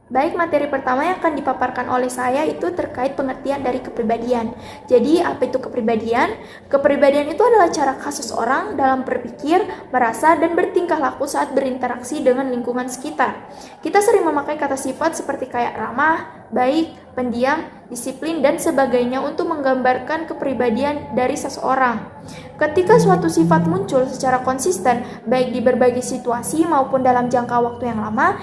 Baik, materi pertama yang akan dipaparkan oleh saya itu terkait pengertian dari kepribadian. Jadi, apa itu kepribadian? Kepribadian itu adalah cara khas seseorang dalam berpikir, merasa, dan bertingkah laku saat berinteraksi dengan lingkungan sekitar. Kita sering memakai kata sifat seperti kayak ramah, baik, pendiam, disiplin, dan sebagainya untuk menggambarkan kepribadian dari seseorang. Ketika suatu sifat muncul secara konsisten, baik di berbagai situasi maupun dalam jangka waktu yang lama,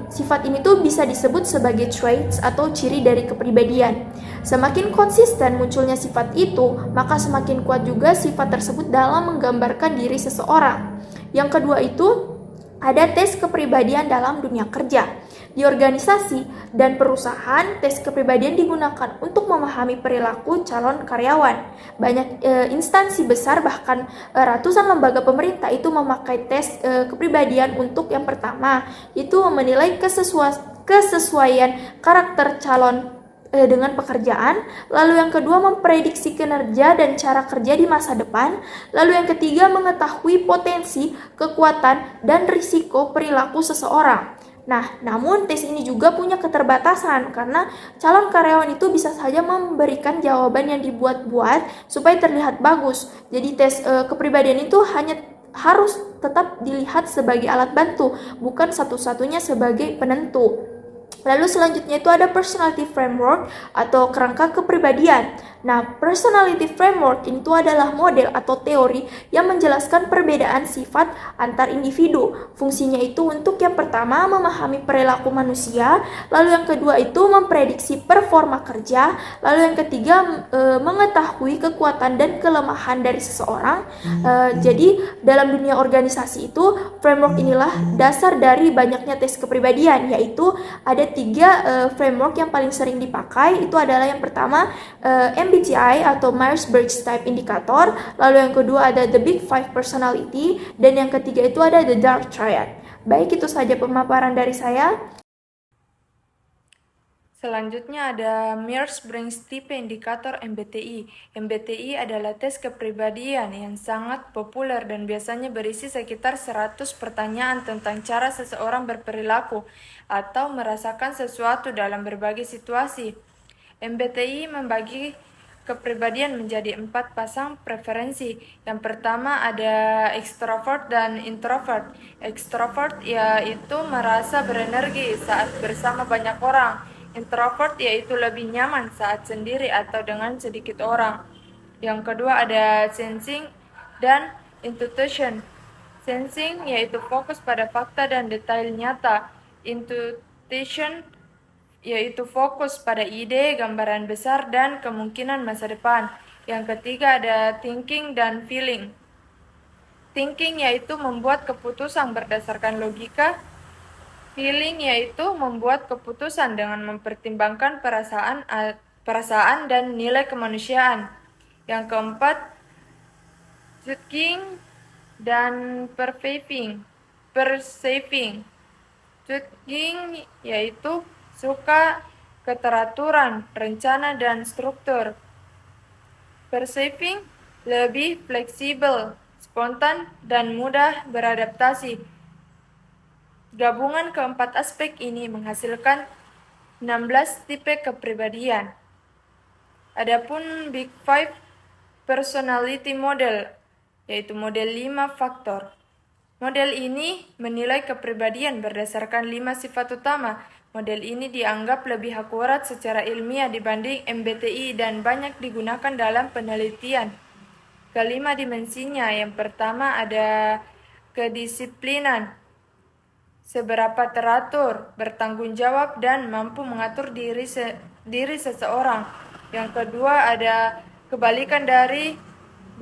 sifat ini tuh bisa disebut sebagai traits atau ciri dari kepribadian. Semakin konsisten munculnya sifat itu, maka semakin kuat juga sifat tersebut dalam menggambarkan diri seseorang. Yang kedua itu ada tes kepribadian dalam dunia kerja. Di organisasi dan perusahaan, tes kepribadian digunakan untuk memahami perilaku calon karyawan. Banyak instansi besar bahkan ratusan lembaga pemerintah itu memakai tes kepribadian untuk yang pertama itu menilai kesesuaian karakter calon dengan pekerjaan, lalu yang kedua memprediksi kinerja dan cara kerja di masa depan, lalu yang ketiga mengetahui potensi, kekuatan, dan risiko perilaku seseorang. Nah, namun tes ini juga punya keterbatasan karena calon karyawan itu bisa saja memberikan jawaban yang dibuat-buat supaya terlihat bagus. Jadi tes kepribadian itu hanya harus tetap dilihat sebagai alat bantu, bukan satu-satunya sebagai penentu. Lalu selanjutnya itu ada personality framework atau kerangka kepribadian. Nah, personality framework itu adalah model atau teori yang menjelaskan perbedaan sifat antar individu. Fungsinya itu untuk yang pertama memahami perilaku manusia, lalu yang kedua itu memprediksi performa kerja, lalu yang ketiga mengetahui kekuatan dan kelemahan dari seseorang. Jadi dalam dunia organisasi itu framework inilah dasar dari banyaknya tes kepribadian, yaitu ada tiga framework yang paling sering dipakai. Itu adalah yang pertama MBTI atau Myers-Briggs Type Indicator, lalu yang kedua ada The Big Five Personality, dan yang ketiga itu ada The Dark Triad. Baik, itu saja pemaparan dari saya. Selanjutnya ada Myers-Briggs Type Indicator MBTI. MBTI adalah tes kepribadian yang sangat populer dan biasanya berisi sekitar 100 pertanyaan tentang cara seseorang berperilaku atau merasakan sesuatu dalam berbagai situasi. MBTI membagi kepribadian menjadi 4 pasang preferensi. Yang pertama ada extrovert dan introvert. Extrovert yaitu merasa berenergi saat bersama banyak orang. Introvert yaitu lebih nyaman saat sendiri atau dengan sedikit orang. Yang kedua ada sensing dan intuition. Sensing yaitu fokus pada fakta dan detail nyata. Intuition yaitu fokus pada ide, gambaran besar, dan kemungkinan masa depan. Yang ketiga ada thinking dan feeling. Thinking yaitu membuat keputusan berdasarkan logika. Feeling yaitu membuat keputusan dengan mempertimbangkan perasaan dan nilai kemanusiaan. Yang keempat, thinking dan perceiving. Thinking yaitu suka keteraturan, rencana, dan struktur. Perceiving lebih fleksibel, spontan, dan mudah beradaptasi. Gabungan keempat aspek ini menghasilkan 16 tipe kepribadian. Adapun Big Five Personality Model, yaitu model 5 faktor. Model ini menilai kepribadian berdasarkan 5 sifat utama. Model ini dianggap lebih akurat secara ilmiah dibanding MBTI dan banyak digunakan dalam penelitian. Kelima dimensinya, yang pertama ada kedisiplinan. Seberapa teratur, bertanggung jawab, dan mampu mengatur diri seseorang. Yang kedua ada kebalikan dari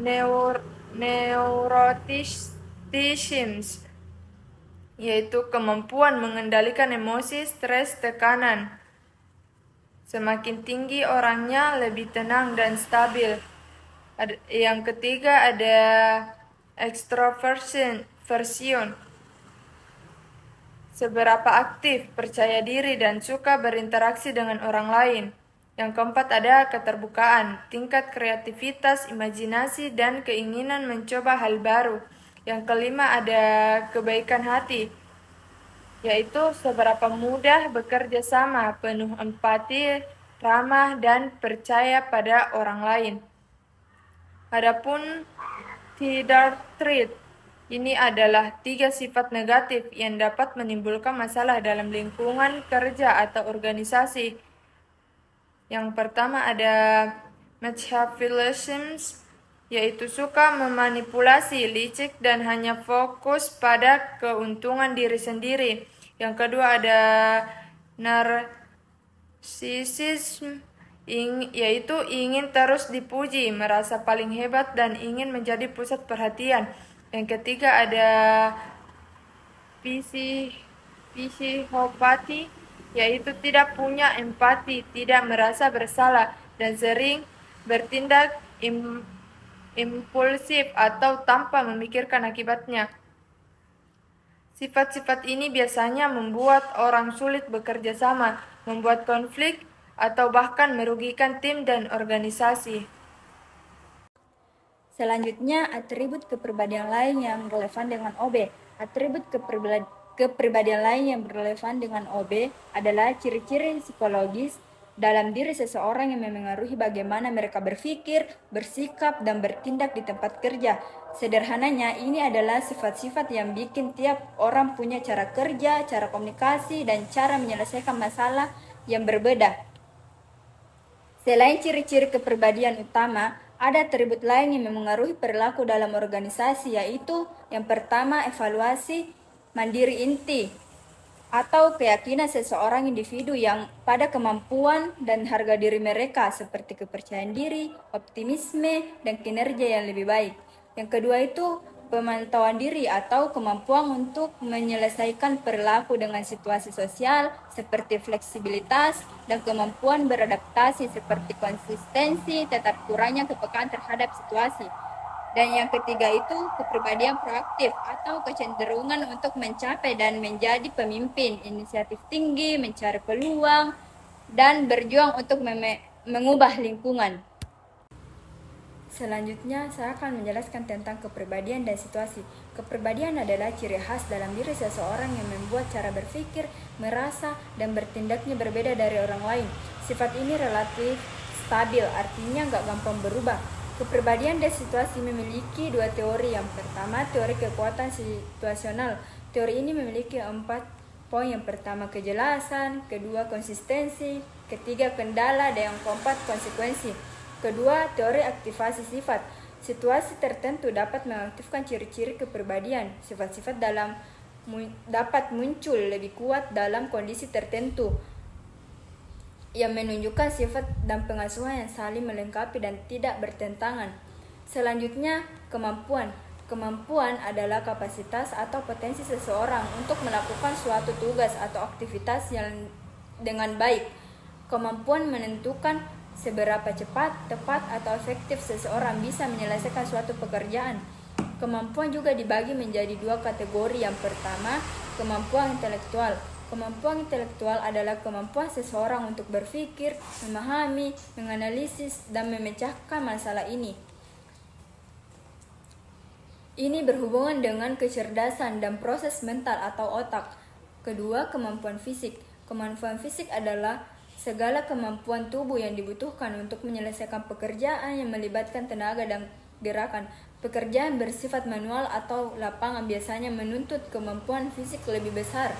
neuroticism, yaitu kemampuan mengendalikan emosi, stres, tekanan. Semakin tinggi orangnya lebih tenang dan stabil. Yang ketiga ada extroversion. Seberapa aktif, percaya diri, dan suka berinteraksi dengan orang lain. Yang keempat ada keterbukaan, tingkat kreativitas, imajinasi, dan keinginan mencoba hal baru. Yang kelima ada kebaikan hati. yaitu seberapa mudah bekerja sama, penuh empati, ramah, dan percaya pada orang lain. Adapun tidak trait, ini adalah 3 sifat negatif yang dapat menimbulkan masalah dalam lingkungan kerja atau organisasi. Yang pertama ada Machiavellism, yaitu suka memanipulasi, licik, dan hanya fokus pada keuntungan diri sendiri. Yang kedua ada Narcissism, yaitu ingin terus dipuji, merasa paling hebat, dan ingin menjadi pusat perhatian. Yang ketiga ada psikopati, yaitu tidak punya empati, tidak merasa bersalah, dan sering bertindak impulsif atau tanpa memikirkan akibatnya. Sifat-sifat ini biasanya membuat orang sulit bekerja sama, membuat konflik, atau bahkan merugikan tim dan organisasi. Selanjutnya, atribut kepribadian lain yang relevan dengan OB. Atribut kepribadian lain yang relevan dengan OB adalah ciri-ciri psikologis dalam diri seseorang yang memengaruhi bagaimana mereka berpikir, bersikap, dan bertindak di tempat kerja. Sederhananya, ini adalah sifat-sifat yang bikin tiap orang punya cara kerja, cara komunikasi, dan cara menyelesaikan masalah yang berbeda. Selain ciri-ciri kepribadian utama, ada atribut lain yang memengaruhi perilaku dalam organisasi, yaitu yang pertama, evaluasi mandiri inti atau keyakinan seseorang individu yang pada kemampuan dan harga diri mereka seperti kepercayaan diri, optimisme, dan kinerja yang lebih baik. Yang kedua itu pemantauan diri atau kemampuan untuk menyelesaikan perilaku dengan situasi sosial seperti fleksibilitas dan kemampuan beradaptasi seperti konsistensi, tetap kurangnya kepekaan terhadap situasi. Dan yang ketiga itu kepribadian proaktif atau kecenderungan untuk mencapai dan menjadi pemimpin, inisiatif tinggi, mencari peluang, dan berjuang untuk mengubah lingkungan. Selanjutnya, saya akan menjelaskan tentang kepribadian dan situasi. Kepribadian adalah ciri khas dalam diri seseorang yang membuat cara berpikir, merasa, dan bertindaknya berbeda dari orang lain. Sifat ini relatif stabil, artinya nggak gampang berubah. Kepribadian dan situasi memiliki dua teori. Yang pertama, teori kekuatan situasional. Teori ini memiliki 4 poin. Yang pertama, kejelasan. Kedua, konsistensi. Ketiga, kendala. Dan yang keempat, konsekuensi. Kedua, teori aktivasi sifat. Situasi tertentu dapat mengaktifkan ciri-ciri kepribadian. Sifat-sifat dapat muncul lebih kuat dalam kondisi tertentu yang menunjukkan sifat dan pengasuhan yang saling melengkapi dan tidak bertentangan. Selanjutnya, kemampuan. Kemampuan adalah kapasitas atau potensi seseorang untuk melakukan suatu tugas atau aktivitas yang dengan baik. Kemampuan menentukan seberapa cepat, tepat, atau efektif seseorang bisa menyelesaikan suatu pekerjaan. Kemampuan juga dibagi menjadi 2 kategori. Yang pertama, kemampuan intelektual. Kemampuan intelektual adalah kemampuan seseorang untuk berpikir, memahami, menganalisis, dan memecahkan masalah ini. Ini berhubungan dengan kecerdasan dan proses mental atau otak. Kedua, kemampuan fisik. Kemampuan fisik adalah segala kemampuan tubuh yang dibutuhkan untuk menyelesaikan pekerjaan yang melibatkan tenaga dan gerakan. Pekerjaan bersifat manual atau lapangan biasanya menuntut kemampuan fisik lebih besar.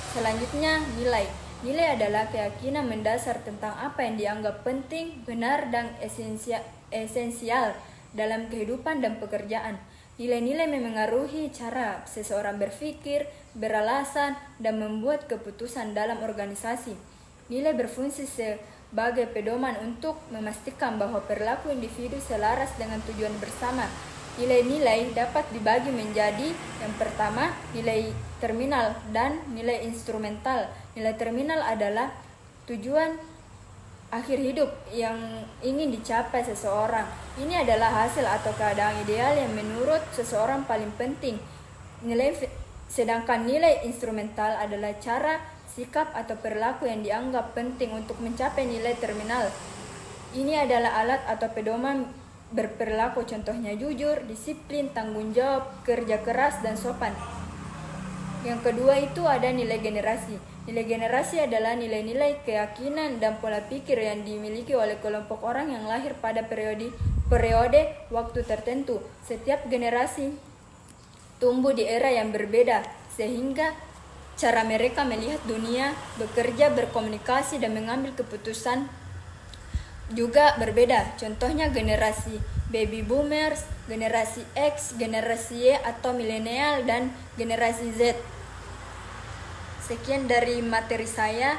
Selanjutnya, nilai. Nilai adalah keyakinan mendasar tentang apa yang dianggap penting, benar, dan esensial dalam kehidupan dan pekerjaan. Nilai-nilai memengaruhi cara seseorang berpikir, beralasan, dan membuat keputusan dalam organisasi. Nilai berfungsi sebagai pedoman untuk memastikan bahwa perilaku individu selaras dengan tujuan bersama. Nilai-nilai dapat dibagi menjadi yang pertama, nilai terminal dan nilai instrumental. Nilai terminal adalah tujuan akhir hidup yang ingin dicapai seseorang. Ini adalah hasil atau keadaan ideal yang menurut seseorang paling penting. Sedangkan nilai instrumental adalah cara, sikap, atau perilaku yang dianggap penting untuk mencapai nilai terminal. Ini adalah alat atau pedoman berperilaku, contohnya jujur, disiplin, tanggung jawab, kerja keras, dan sopan. Yang kedua itu ada nilai generasi. Nilai generasi adalah nilai-nilai keyakinan dan pola pikir yang dimiliki oleh kelompok orang yang lahir pada periode waktu tertentu. Setiap generasi tumbuh di era yang berbeda, sehingga cara mereka melihat dunia, bekerja, berkomunikasi, dan mengambil keputusan juga berbeda. Contohnya generasi baby boomers, generasi X, generasi Y atau milenial, dan generasi Z. Sekian dari materi saya.